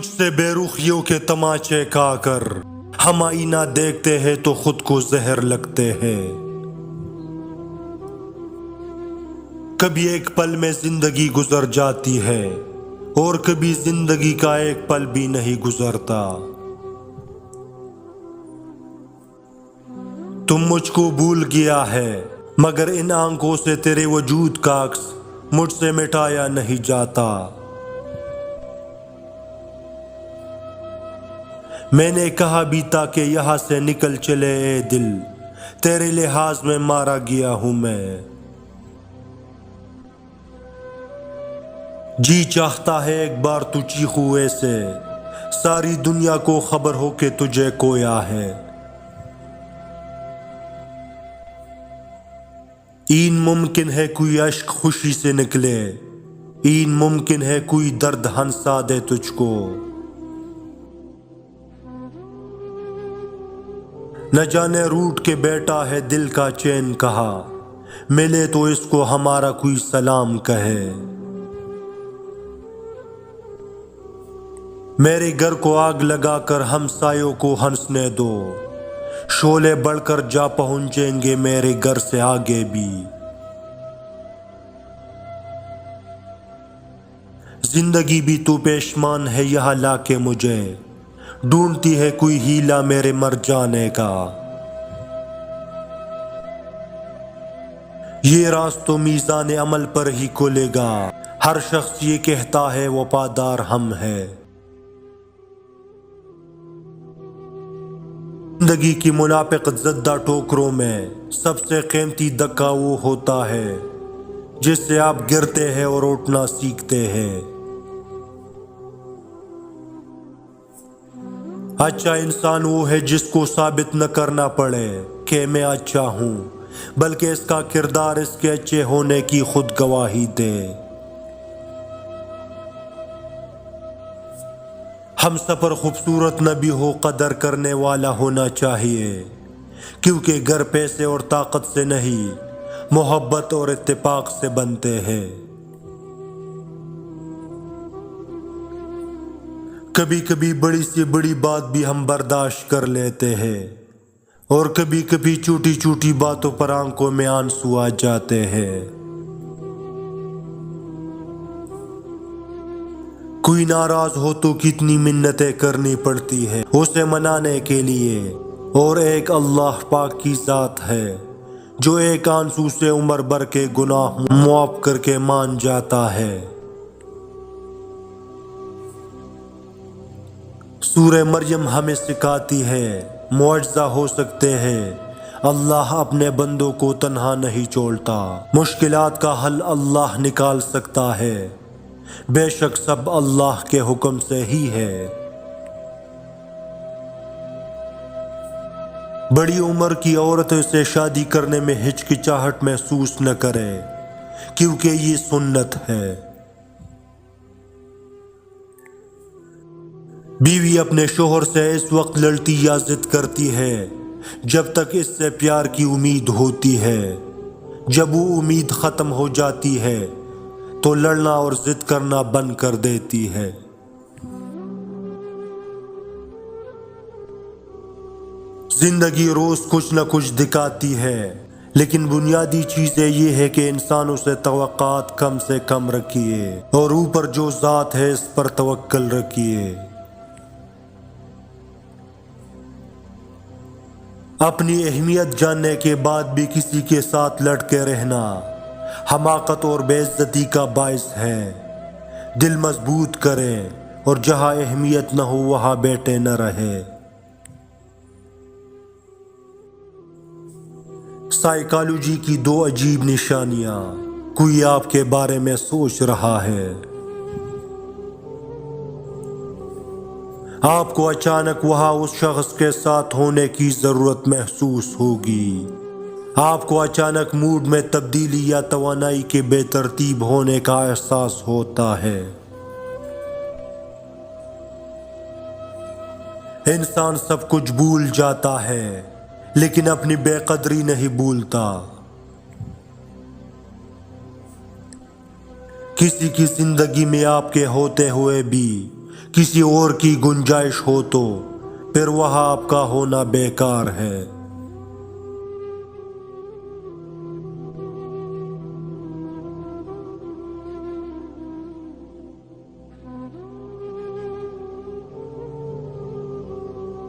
تجھ سے بے رخیوں کے تماچے کھا کر ہم آئینہ دیکھتے ہیں تو خود کو زہر لگتے ہیں۔ کبھی ایک پل میں زندگی گزر جاتی ہے اور کبھی زندگی کا ایک پل بھی نہیں گزرتا۔ تم مجھ کو بھول گیا ہے مگر ان آنکھوں سے تیرے وجود کا عکس مجھ سے مٹایا نہیں جاتا۔ میں نے کہا بھی تھا کہ یہاں سے نکل چلے اے دل، تیرے لحاظ میں مارا گیا ہوں میں۔ جی چاہتا ہے ایک بار تو چیخوں ایسے، ساری دنیا کو خبر ہو کہ تجھے کویا ہے۔ این ممکن ہے کوئی اشک خوشی سے نکلے، این ممکن ہے کوئی درد ہنسا دے تجھ کو۔ نہ جانے روٹ کے بیٹا ہے دل کا چین کہا، ملے تو اس کو ہمارا کوئی سلام کہے۔ میرے گھر کو آگ لگا کر ہمسایوں کو ہنسنے دو، شعلے بڑھ کر جا پہنچیں گے میرے گھر سے آگے بھی۔ زندگی بھی تو پیشمان ہے یہاں لا کے مجھے، ڈھونڈتی ہے کوئی ہیلا میرے مر جانے کا۔ یہ راز تو میزان عمل پر ہی کھلے گا، ہر شخص یہ کہتا ہے وفادار ہم ہے۔ زندگی کی منافقت زدہ ٹوکروں میں سب سے قیمتی دکا وہ ہوتا ہے جس سے آپ گرتے ہیں اور اٹھنا سیکھتے ہیں۔ اچھا انسان وہ ہے جس کو ثابت نہ کرنا پڑے کہ میں اچھا ہوں، بلکہ اس کا کردار اس کے اچھے ہونے کی خود گواہی دے۔ ہم سفر خوبصورت نہ بھی ہو قدر کرنے والا ہونا چاہیے، کیونکہ گھر پیسے اور طاقت سے نہیں، محبت اور اتفاق سے بنتے ہیں۔ کبھی کبھی بڑی سے بڑی بات بھی ہم برداشت کر لیتے ہیں، اور کبھی کبھی چھوٹی چھوٹی باتوں پر آنکھوں میں آنسو آ جاتے ہیں۔ کوئی ناراض ہو تو کتنی منتیں کرنی پڑتی ہے اسے منانے کے لیے، اور ایک اللہ پاک کی ذات ہے جو ایک آنسو سے عمر بھر کے گناہ معاف کر کے مان جاتا ہے۔ سورہ مریم ہمیں سکھاتی ہے معجزہ ہو سکتے ہیں، اللہ اپنے بندوں کو تنہا نہیں چھوڑتا، مشکلات کا حل اللہ نکال سکتا ہے، بے شک سب اللہ کے حکم سے ہی ہے۔ بڑی عمر کی عورتوں سے شادی کرنے میں ہچکچاہٹ محسوس نہ کرے، کیونکہ یہ سنت ہے۔ بیوی اپنے شوہر سے اس وقت لڑتی یا ضد کرتی ہے جب تک اس سے پیار کی امید ہوتی ہے، جب وہ امید ختم ہو جاتی ہے تو لڑنا اور ضد کرنا بند کر دیتی ہے۔ زندگی روز کچھ نہ کچھ دکھاتی ہے، لیکن بنیادی چیزیں یہ ہے کہ انسان اسے توقعات کم سے کم رکھیے اور اوپر جو ذات ہے اس پر توکل رکھیے۔ اپنی اہمیت جاننے کے بعد بھی کسی کے ساتھ لڑ کے رہنا حماقت اور بے عزتی کا باعث ہے۔ دل مضبوط کریں اور جہاں اہمیت نہ ہو وہاں بیٹھے نہ رہے۔ سائیکالوجی کی دو عجیب نشانیاں، کوئی آپ کے بارے میں سوچ رہا ہے۔ آپ کو اچانک وہاں اس شخص کے ساتھ ہونے کی ضرورت محسوس ہوگی، آپ کو اچانک موڈ میں تبدیلی یا توانائی کے بے ترتیب ہونے کا احساس ہوتا ہے۔ انسان سب کچھ بھول جاتا ہے لیکن اپنی بے قدری نہیں بھولتا۔ کسی کی زندگی میں آپ کے ہوتے ہوئے بھی کسی اور کی گنجائش ہو تو پھر وہاں آپ کا ہونا بیکار ہے۔